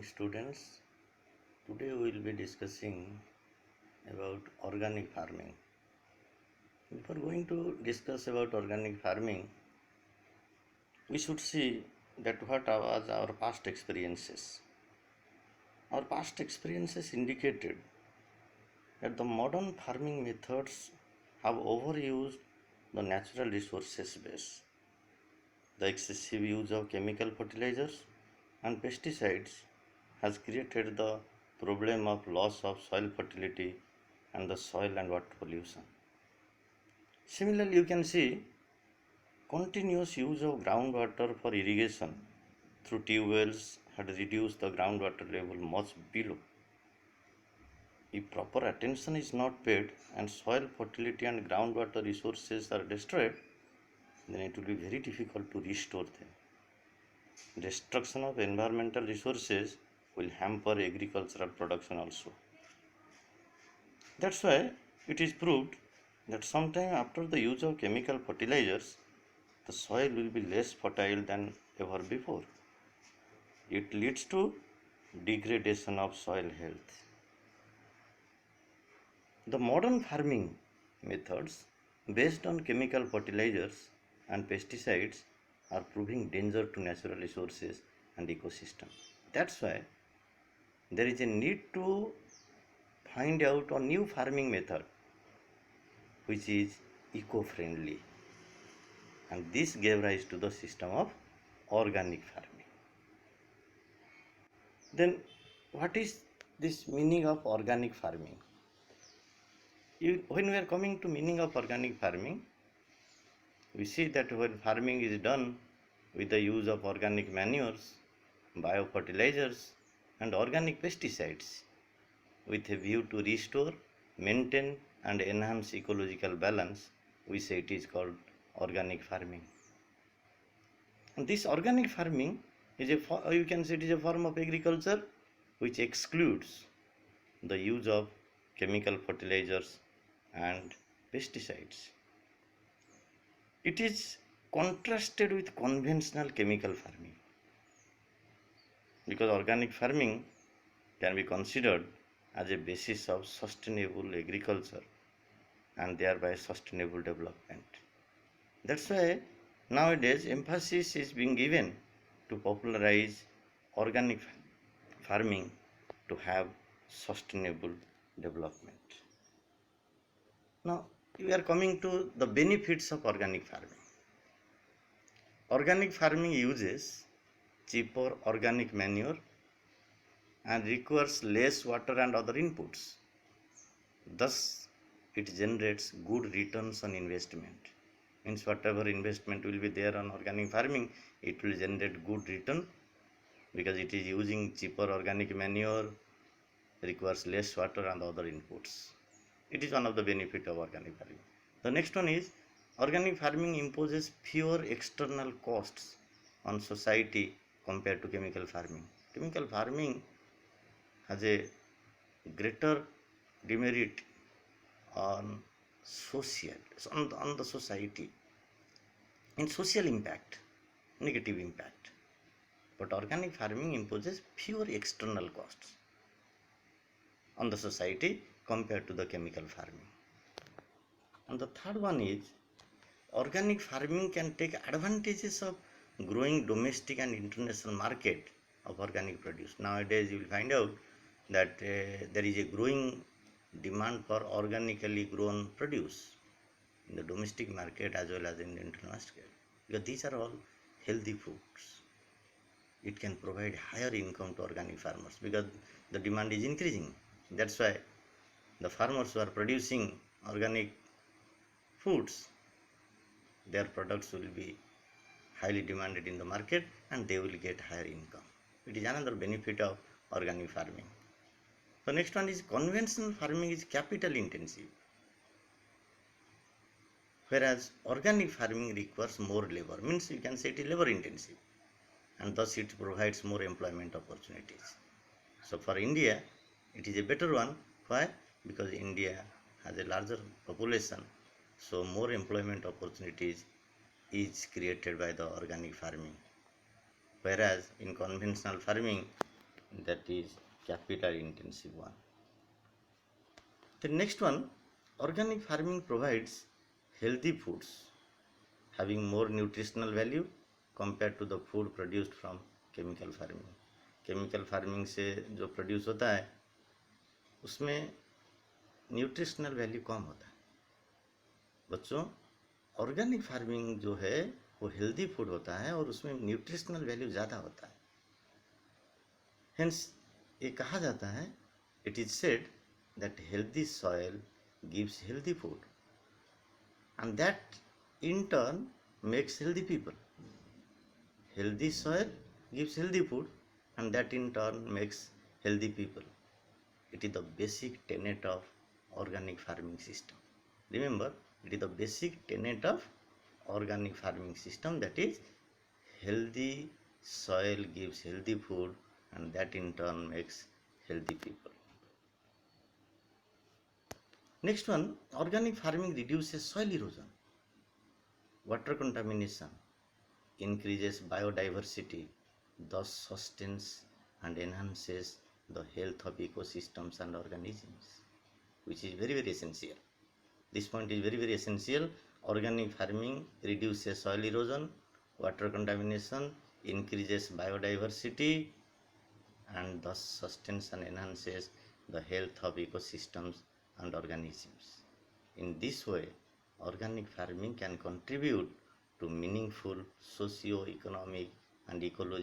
students. Today we will be discussing about organic farming. Before going to discuss about organic farming, we should see that what was our past experiences. Our past experiences indicated that the modern farming methods have overused the natural resources base. The excessive use of chemical fertilizers and pesticides has created the problem of loss of soil fertility and the soil and water pollution. Similarly, you can see continuous use of groundwater for irrigation through tube wells had reduced the groundwater level much below. If proper attention is not paid and soil fertility and groundwater resources are destroyed, then it will be very difficult to restore them. Destruction of environmental resources will hamper agricultural production also. That's why it is proved that sometime after the use of chemical fertilizers, the soil will be less fertile than ever before. It leads to degradation of soil health. The modern farming methods based on chemical fertilizers and pesticides are proving danger to natural resources and ecosystem. That's why there is a need to find out a new farming method which is eco-friendly, and this gave rise to the system of organic farming. Then what is this meaning of organic farming? When we are coming to meaning of organic farming, we see that when farming is done with the use of organic manures, biofertilizers and organic pesticides with a view to restore, maintain and enhance ecological balance, we say it is called organic farming. And this organic farming is you can say it is a form of agriculture which excludes the use of chemical fertilizers and pesticides. It is contrasted with conventional chemical farming, because organic farming can be considered as a basis of sustainable agriculture and thereby sustainable development. That's why nowadays emphasis is being given to popularize organic farming to have sustainable development. Now we are coming to the benefits of organic farming. Organic farming uses cheaper organic manure and requires less water and other inputs. Thus, it generates good returns on investment. Means whatever investment will be there on organic farming, it will generate good return because it is using cheaper organic manure, requires less water and other inputs. It is one of the benefit of organic farming. The next one is organic farming imposes fewer external costs on society compared to chemical farming. Chemical farming has a greater demerit on on the society in social impact, negative impact. But organic farming imposes fewer external costs on the society compared to the chemical farming. And the third one is organic farming can take advantages of growing domestic and international market of organic produce. Nowadays you will find out that there is a growing demand for organically grown produce in the domestic market as well as in the international market, because these are all healthy foods. It can provide higher income to organic farmers because the demand is increasing. That's why the farmers who are producing organic foods, their products will be highly demanded in the market and they will get higher income. It is another benefit of organic farming. The next one is conventional farming is capital intensive, whereas organic farming requires more labor. Means you can say it is labor intensive, and thus it provides more employment opportunities. So for India, it is a better one. Why? Because India has a larger population, so more employment opportunities is created by the organic farming. Whereas in conventional farming, that is capital intensive one. The next one, organic farming provides healthy foods having more nutritional value compared to the food produced from chemical farming. Chemical farming से जो produce होता है उसमें nutritional value कम होता है। बच्चों, organic farming जो है वो हेल्दी फूड होता है और उसमें न्यूट्रिशनल वैल्यू ज़्यादा होता है। हेंस ये कहा जाता है, it is said that healthy soil gives healthy food and that in turn makes healthy people. Healthy soil gives healthy food and that in turn makes healthy people. It is the basic tenet of organic farming system. Remember, it is the basic tenet of organic farming system, that is healthy soil gives healthy food and that in turn makes healthy people. Next one, organic farming reduces soil erosion, water contamination, increases biodiversity, thus sustains and enhances the health of ecosystems and organisms, which is very essential. This point is very essential. Organic farming reduces soil erosion, water contamination, increases biodiversity, and thus sustains and enhances the health of ecosystems and organisms. In this way, organic farming can contribute to meaningful socio-economic and ecological